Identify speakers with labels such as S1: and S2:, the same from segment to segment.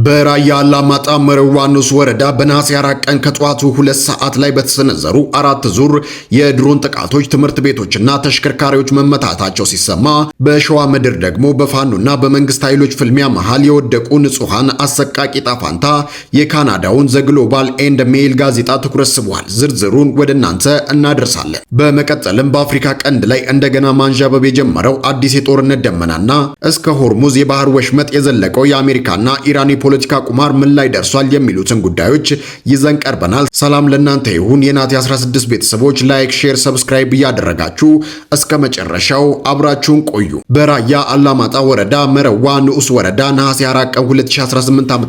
S1: በራያ አላማጣ መረዋ ንዑስ ወረዳ በነሐሴ 4 ቀን ከጠዋቱ 2 ሰዓት ላይ በተሰነዘሩ 4 ዙር የድሮን ጥቃቶች ትምህርት ቤቶችና ተሽከርካሪዎች መመታታቸው ሲሰማ፣ በሸዋ ምድር ደግሞ በፋኖና በመንግስት ኃይሎች ፍልሚያ መሃል የወደቁ ንጹሃን አሰቃቂ ጣፋንታ የካናዳውን ዘ ግሎባል ኤንድ ሜይል ጋዜጣ ትኩረት ስቧል። ዝርዝሩን ወደ እናንተ እናደርሳለን። በመቀጠልም በአፍሪካ ቀንድ ላይ እንደገና ማንዣበብ የጀመረው አዲስ የጦርነት ደመናና እስከ ሆርሙዝ የባህር ወሽመጥ የዘለቀው የአሜሪካና ኢራን ፖለቲካ ቁማር ምን ላይ ደርሷል የሚሉትን ጉዳዮች ይዘን ቀርበናል። ሰላም ለእናንተ ይሁን የናቲ 16 ቤተሰቦች፣ ላይክ፣ ሼር፣ ሰብስክራይብ እያደረጋችሁ እስከ መጨረሻው አብራችሁን ቆዩ። በራያ አላማጣ ወረዳ መረዋ ንዑስ ወረዳ ነሐሴ 4 ቀን 2018 ዓ.ም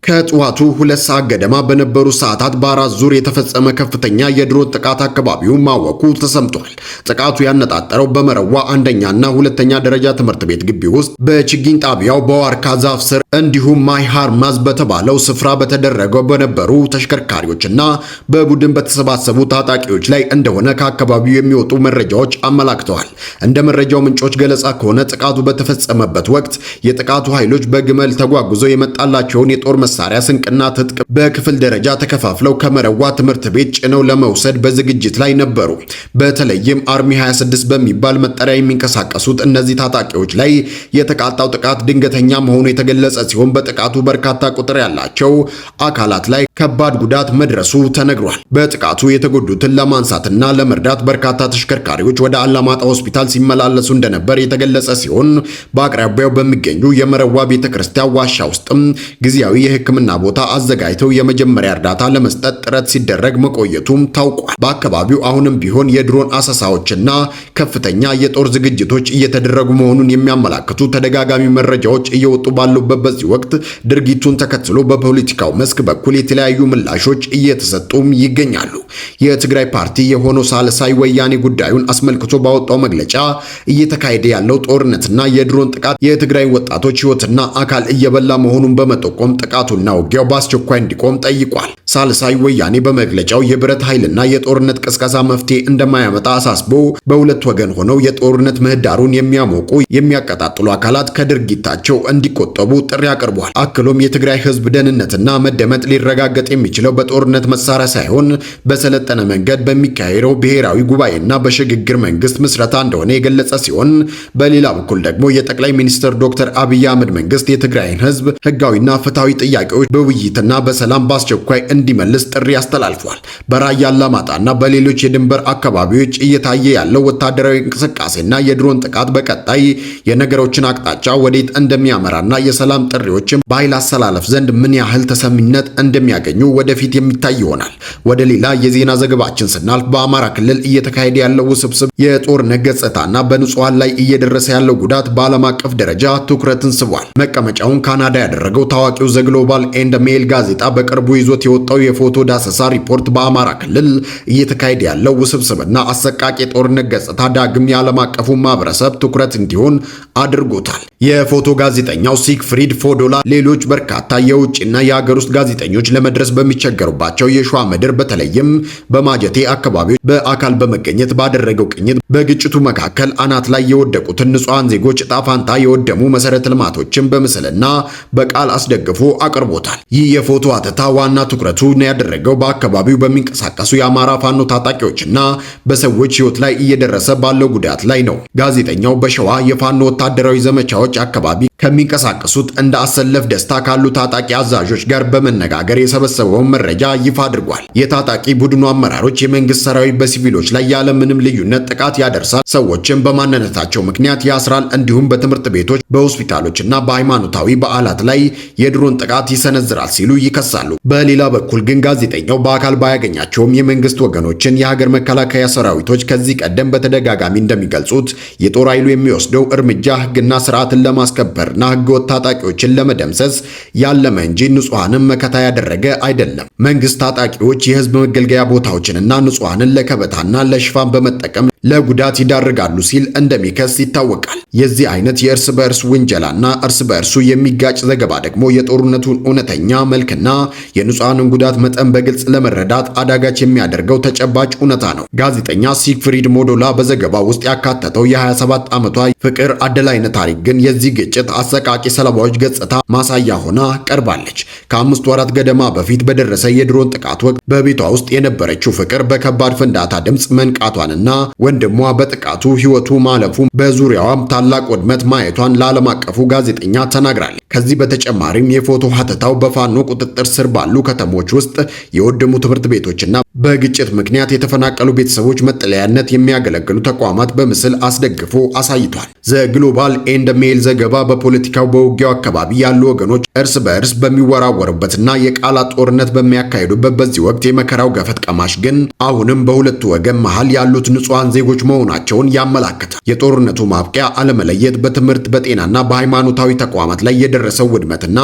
S1: ከጠዋቱ 2 ሰዓት ገደማ በነበሩ ሰዓታት በአራት ዙር የተፈጸመ ከፍተኛ የድሮን ጥቃት አካባቢውን ማወቁ ተሰምቷል። ጥቃቱ ያነጣጠረው በመረዋ አንደኛና ሁለተኛ ደረጃ ትምህርት ቤት ግቢ ውስጥ በችግኝ ጣቢያው በዋርካ ዛፍ ስር እንዲሁም ማይ ሃርማዝ በተባለው ስፍራ በተደረገው በነበሩ ተሽከርካሪዎችና በቡድን በተሰባሰቡ ታጣቂዎች ላይ እንደሆነ ከአካባቢው የሚወጡ መረጃዎች አመላክተዋል። እንደ መረጃው ምንጮች ገለጻ ከሆነ ጥቃቱ በተፈጸመበት ወቅት የጥቃቱ ኃይሎች በግመል ተጓጉዘው የመጣላቸውን የጦር መሳሪያ ስንቅና ትጥቅ በክፍል ደረጃ ተከፋፍለው ከመረዋ ትምህርት ቤት ጭነው ለመውሰድ በዝግጅት ላይ ነበሩ። በተለይም አርሚ 26 በሚባል መጠሪያ የሚንቀሳቀሱት እነዚህ ታጣቂዎች ላይ የተቃጣው ጥቃት ድንገተኛ መሆኑ የተገለጸ ሲሆን በጥቃቱ በርካታ ቁጥር ያላቸው አካላት ላይ ከባድ ጉዳት መድረሱ ተነግሯል። በጥቃቱ የተጎዱትን ለማንሳትና ለመርዳት በርካታ ተሽከርካሪዎች ወደ አላማጣ ሆስፒታል ሲመላለሱ እንደነበር የተገለጸ ሲሆን በአቅራቢያው በሚገኙ የመረዋ ቤተክርስቲያን ዋሻ ውስጥም ጊዜያዊ የሕክምና ቦታ አዘጋጅተው የመጀመሪያ እርዳታ ለመስጠት ጥረት ሲደረግ መቆየቱም ታውቋል። በአካባቢው አሁንም ቢሆን የድሮን አሰሳዎችና ከፍተኛ የጦር ዝግጅቶች እየተደረጉ መሆኑን የሚያመላክቱ ተደጋጋሚ መረጃዎች እየወጡ ባሉበት በዚህ ወቅት ድርጊቱን ተከትሎ በፖለቲካው መስክ በኩል የተለያዩ ምላሾች እየተሰጡም ይገኛሉ። የትግራይ ፓርቲ የሆነው ሳልሳይ ወያኔ ጉዳዩን አስመልክቶ ባወጣው መግለጫ እየተካሄደ ያለው ጦርነትና የድሮን ጥቃት የትግራይ ወጣቶች ሕይወትና አካል እየበላ መሆኑን በመጠቆም ጥቃቱና ውጊያው በአስቸኳይ እንዲቆም ጠይቋል። ሳልሳይ ወያኔ በመግለጫው የብረት ኃይልና የጦርነት ቅስቀሳ መፍትሄ እንደማያመጣ አሳስቦ በሁለት ወገን ሆነው የጦርነት ምህዳሩን የሚያሞቁ የሚያቀጣጥሉ አካላት ከድርጊታቸው እንዲቆጠቡ ጥሪ አቅርቧል። አክሎም የትግራይ ህዝብ ደህንነትና መደመጥ ሊረጋገጥ የሚችለው በጦርነት መሳሪያ ሳይሆን በሰለጠነ መንገድ በሚካሄደው ብሔራዊ ጉባኤና በሽግግር መንግስት ምስረታ እንደሆነ የገለጸ ሲሆን በሌላ በኩል ደግሞ የጠቅላይ ሚኒስትር ዶክተር አብይ አህመድ መንግስት የትግራይን ህዝብ ህጋዊና ፍትሃዊ ጥያቄዎች በውይይትና በሰላም በአስቸኳይ እንዲመልስ ጥሪ አስተላልፏል። በራያ አላማጣና በሌሎች የድንበር አካባቢዎች እየታየ ያለው ወታደራዊ እንቅስቃሴና የድሮን ጥቃት በቀጣይ የነገሮችን አቅጣጫ ወዴት እንደሚያመራና የሰላም ጥሪዎችም በኃይል አሰላለፍ ዘንድ ምን ያህል ተሰሚነት እንደሚያገኙ ወደፊት የሚታይ ይሆናል። ወደ ሌላ የዜና ዘገባችን ስናልፍ በአማራ ክልል እየተካሄደ ያለው ውስብስብ የጦርነት ገጽታና በንጹሃን ላይ እየደረሰ ያለው ጉዳት በዓለም አቀፍ ደረጃ ትኩረትን ስቧል። መቀመጫውን ካናዳ ያደረገው ታዋቂው ዘ ግሎባል ኤንድ ሜይል ጋዜጣ በቅርቡ ይዞት የወጣው የፎቶ ዳሰሳ ሪፖርት በአማራ ክልል እየተካሄደ ያለው ውስብስብና አሰቃቂ የጦርነት ገጽታ ዳግም የዓለም አቀፉ ማህበረሰብ ትኩረት እንዲሆን አድርጎታል። የፎቶ ጋዜጠኛው ሲግፍሪድ ፎዶላ ሌሎች በርካታ የውጭና የሀገር ውስጥ ጋዜጠኞች ለመድረስ በሚቸገሩባቸው የሸዋ ምድር በተለይም በማጀቴ አካባቢዎች በአካል በመገኘት ባደረገው ቅኝት በግጭቱ መካከል አናት ላይ የወደቁትን ንጹሃን ዜጎች ዕጣ ፈንታ የወደሙ መሰረተ ልማቶችን በምስልና በቃል አስደግፎ አቅርቦታል። ይህ የፎቶ አተታ ዋና ትኩረቱ ያደረገው በአካባቢው በሚንቀሳቀሱ የአማራ ፋኖ ታጣቂዎችና በሰዎች ሕይወት ላይ እየደረሰ ባለው ጉዳት ላይ ነው። ጋዜጠኛው በሸዋ የፋኖ ወታደራዊ ዘመቻዎች አካባቢ ከሚንቀሳቀሱት እንደ አሰለፍ ደስታ ካሉ ታጣቂ አዛዦች ጋር በመነጋገር የሰበሰበውን መረጃ ይፋ አድርጓል። የታጣቂ ቡድኑ አመራሮች የመንግስት ሰራዊት በሲቪሎች ላይ ያለምንም ልዩነት ጥቃት ያደርሳል፣ ሰዎችን በማንነታቸው ምክንያት ያስራል፣ እንዲሁም በትምህርት ቤቶች፣ በሆስፒታሎችና በሃይማኖታዊ በዓላት ላይ የድሮን ጥቃት ይሰነዝራል ሲሉ ይከሳሉ። በሌላ በኩል ግን ጋዜጠኛው በአካል ባያገኛቸውም የመንግስት ወገኖችን የሀገር መከላከያ ሰራዊቶች ከዚህ ቀደም በተደጋጋሚ እንደሚገልጹት የጦር ኃይሉ የሚወስደው እርምጃ ህግና ስርዓትን ለማስከበር እና ህገወጥ ታጣቂዎችን ለመደምሰስ ያለመ እንጂ ንጹሃንን መከታ ያደረገ አይደለም። መንግስት ታጣቂዎች የህዝብ መገልገያ ቦታዎችንና ንጹሃንን ለከበታና ለሽፋን በመጠቀም ለጉዳት ይዳርጋሉ ሲል እንደሚከስ ይታወቃል። የዚህ አይነት የእርስ በእርስ ውንጀላና እርስ በእርሱ የሚጋጭ ዘገባ ደግሞ የጦርነቱን እውነተኛ መልክና የንጹሃንን ጉዳት መጠን በግልጽ ለመረዳት አዳጋች የሚያደርገው ተጨባጭ እውነታ ነው። ጋዜጠኛ ሲግፍሪድ ሞዶላ በዘገባው ውስጥ ያካተተው የ27 ዓመቷ ፍቅር አደላይነ ታሪክ ግን የዚህ ግጭት አሰቃቂ ሰለባዎች ገጽታ ማሳያ ሆና ቀርባለች። ከ5 ወራት ገደማ በፊት በደረሰ የድሮን ጥቃት ወቅት በቤቷ ውስጥ የነበረችው ፍቅር በከባድ ፍንዳታ ድምፅ መንቃቷንና ወንድሟ በጥቃቱ ሕይወቱ ማለፉ በዙሪያዋም ታላቅ ውድመት ማየቷን ለዓለም አቀፉ ጋዜጠኛ ተናግራለች። ከዚህ በተጨማሪም የፎቶ ሀተታው በፋኖ ቁጥጥር ስር ባሉ ከተሞች ውስጥ የወደሙ ትምህርት ቤቶችና በግጭት ምክንያት የተፈናቀሉ ቤተሰቦች መጠለያነት የሚያገለግሉ ተቋማት በምስል አስደግፎ አሳይቷል። ዘግሎባል ኤንድ ሜል ዘገባ በፖለቲካው በውጊያው አካባቢ ያሉ ወገኖች እርስ በእርስ በሚወራወሩበትና የቃላት ጦርነት በሚያካሂዱበት በዚህ ወቅት የመከራው ገፈት ቀማሽ ግን አሁንም በሁለቱ ወገን መሃል ያሉት ንጹሃን ዜጎች መሆናቸውን ያመላክታል። የጦርነቱ ማብቂያ አለመለየት በትምህርት በጤናና በሃይማኖታዊ ተቋማት ላይ የደረሰው ውድመትና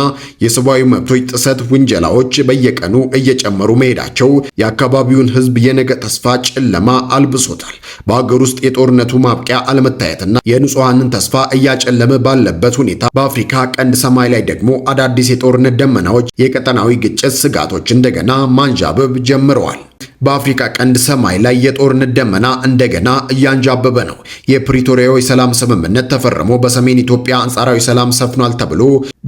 S1: የሰብአዊ መብቶች ጥሰት ውንጀላዎች በየቀኑ እየጨመሩ መሄዳቸው የአካባቢውን ሕዝብ የነገ ተስፋ ጨለማ አልብሶታል። በሀገር ውስጥ የጦርነቱ ማብቂያ አለመታየትና የንጹሃንን ተስፋ እያጨለመ ባለበት ሁኔታ በአፍሪካ ቀንድ ሰማይ ላይ ደግሞ አዳዲስ የጦርነት ደመናዎች፣ የቀጠናዊ ግጭት ስጋቶች እንደገና ማንዣበብ ጀምረዋል። በአፍሪካ ቀንድ ሰማይ ላይ የጦርነት ደመና እንደገና እያንዣበበ ነው። የፕሪቶሪያው የሰላም ስምምነት ተፈርሞ በሰሜን ኢትዮጵያ አንጻራዊ ሰላም ሰፍኗል ተብሎ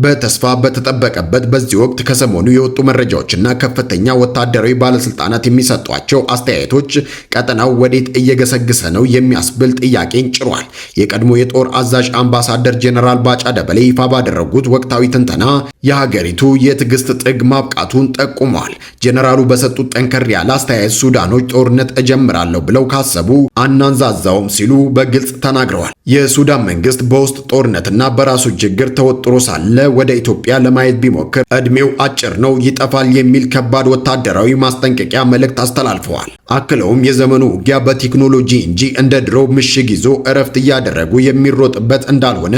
S1: በተስፋ በተጠበቀበት በዚህ ወቅት ከሰሞኑ የወጡ መረጃዎችና ከፍተኛ ወታደራዊ ባለስልጣናት የሚሰጧቸው አስተያየቶች ቀጠናው ወዴት እየገሰገሰ ነው የሚያስብል ጥያቄን ጭሯል። የቀድሞ የጦር አዛዥ አምባሳደር ጄኔራል ባጫ ደበሌ ይፋ ባደረጉት ወቅታዊ ትንተና የሀገሪቱ የትዕግስት ጥግ ማብቃቱን ጠቁመዋል። ጄኔራሉ በሰጡት ጠንከር ያለ አስተያየት ሱዳኖች ጦርነት እጀምራለሁ ብለው ካሰቡ አናንዛዛውም ሲሉ በግልጽ ተናግረዋል። የሱዳን መንግስት በውስጥ ጦርነትና በራሱ ችግር ተወጥሮ ሳለ ወደ ኢትዮጵያ ለማየት ቢሞክር እድሜው አጭር ነው፣ ይጠፋል የሚል ከባድ ወታደራዊ ማስጠንቀቂያ መልእክት አስተላልፈዋል። አክለውም የዘመኑ ውጊያ በቴክኖሎጂ እንጂ እንደ ድሮው ምሽግ ይዞ እረፍት እያደረጉ የሚሮጥበት እንዳልሆነ፣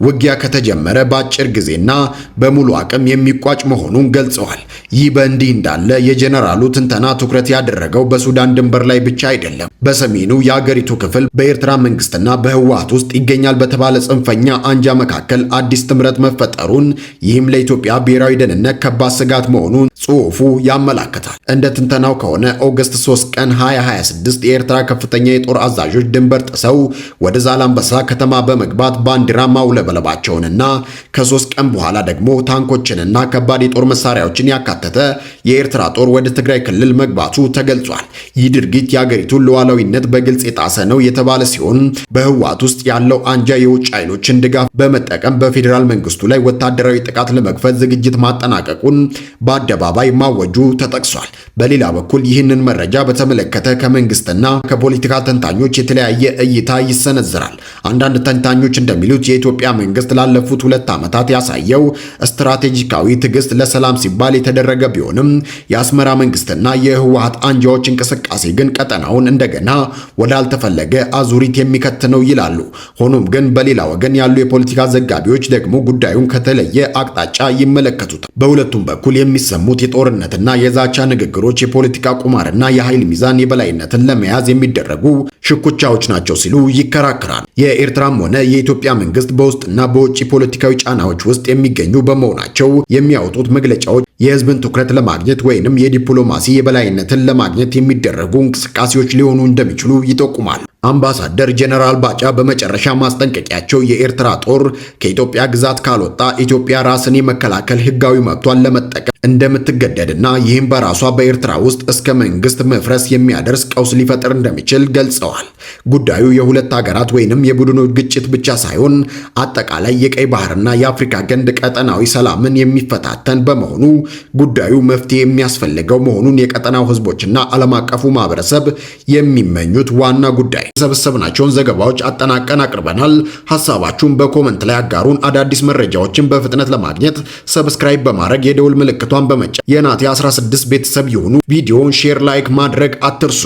S1: ውጊያ ከተጀመረ በአጭር ጊዜና በሙሉ አቅም የሚቋጭ መሆኑን ገልጸዋል። ይህ በእንዲህ እንዳለ የጄኔራሉ ትንተና ትኩረት ያደረገው በሱዳን ድንበር ላይ ብቻ አይደለም። በሰሜኑ የአገሪቱ ክፍል በኤርትራ መንግስትና በህወሓት ውስጥ ይገኛል በተባለ ጽንፈኛ አንጃ መካከል አዲስ ጥምረት መፈጠሩን፣ ይህም ለኢትዮጵያ ብሔራዊ ደህንነት ከባድ ስጋት መሆኑን ጽሑፉ ያመላክታል። እንደ ትንተናው ከሆነ ኦገስት 3 ቀን 2026 የኤርትራ ከፍተኛ የጦር አዛዦች ድንበር ጥሰው ወደ ዛላምበሳ ከተማ በመግባት ባንዲራ ማውለበለባቸውንና ከ3 ቀን በኋላ ደግሞ ታንኮችንና ከባድ የጦር መሳሪያዎችን ያካተተ የኤርትራ ጦር ወደ ትግራይ ክልል መግባቱ ተገልጿል። ይህ ድርጊት የአገሪቱን ሉዓላዊነት በግልጽ የጣሰ ነው የተባለ ሲሆን በህወሓት ውስጥ ያለው አንጃ የውጭ ኃይሎችን ድጋፍ በመጠቀም በፌዴራል መንግስቱ ላይ ወታደራዊ ጥቃት ለመክፈት ዝግጅት ማጠናቀቁን በአደባባይ ማወጁ ተጠቅሷል። በሌላ በኩል ይህንን መረጃ በተመለከተ ከመንግስትና ከፖለቲካ ተንታኞች የተለያየ እይታ ይሰነዝራል። አንዳንድ ተንታኞች እንደሚሉት የኢትዮጵያ መንግስት ላለፉት 2 ዓመታት ያሳየው ስትራቴጂካዊ ትዕግስት ለሰላም ሲባል የተደረገ ቢሆንም የአስመራ መንግስትና የህወሓት አንጃዎች እንቅስቃሴ ግን ቀጠናውን እንደገና ወዳልተፈለገ አዙሪት የሚከት ነው ይላሉ። ሆኖም ግን በሌላ ወገን ያሉ የፖለቲካ ዘጋቢዎች ደግሞ ጉዳዩን ከተለየ አቅጣጫ ይመለከቱታል። በሁለቱም በኩል የሚሰሙት የጦርነትና የዛቻ ንግግሮች የፖለቲካ ቁማርና የኃይል ሚዛን የበላይነትን ለመያዝ የሚደረጉ ሽኩቻዎች ናቸው ሲሉ ይከራከራሉ። የኤርትራም ሆነ የኢትዮጵያ መንግስት በውስጥና በውጭ ፖለቲካዊ ጫናዎች ውስጥ የሚገኙ በመሆናቸው የሚያወጡት መግለጫዎች የህዝብን ትኩረት ለማግኘት ወይንም የዲፕሎማሲ የበላይነትን ለማግኘት የሚደረጉ እንቅስቃሴዎች ሊሆኑ እንደሚችሉ ይጠቁማሉ። አምባሳደር ጄኔራል ባጫ በመጨረሻ ማስጠንቀቂያቸው የኤርትራ ጦር ከኢትዮጵያ ግዛት ካልወጣ ኢትዮጵያ ራስን የመከላከል ህጋዊ መብቷን ለመጠቀም እንደምትገደድና ይህም በራሷ በኤርትራ ውስጥ እስከ መንግስት መፍረስ የሚያደርስ ቀውስ ሊፈጥር እንደሚችል ገልጸዋል። ጉዳዩ የሁለት ሀገራት ወይንም የቡድኖች ግጭት ብቻ ሳይሆን አጠቃላይ የቀይ ባህርና የአፍሪካ ቀንድ ቀጠናዊ ሰላምን የሚፈታተን በመሆኑ ጉዳዩ መፍትሄ የሚያስፈልገው መሆኑን የቀጠናው ህዝቦችና ዓለም አቀፉ ማህበረሰብ የሚመኙት ዋና ጉዳይ። የሰበሰብናቸውን ዘገባዎች አጠናቀን አቅርበናል። ሐሳባችሁን በኮመንት ላይ አጋሩን። አዳዲስ መረጃዎችን በፍጥነት ለማግኘት ሰብስክራይብ በማድረግ የደውል ምልክቷን በመጫን የናቲ 16 ቤተሰብ ይሁኑ። ቪዲዮውን ሼር፣ ላይክ ማድረግ አትርሱ።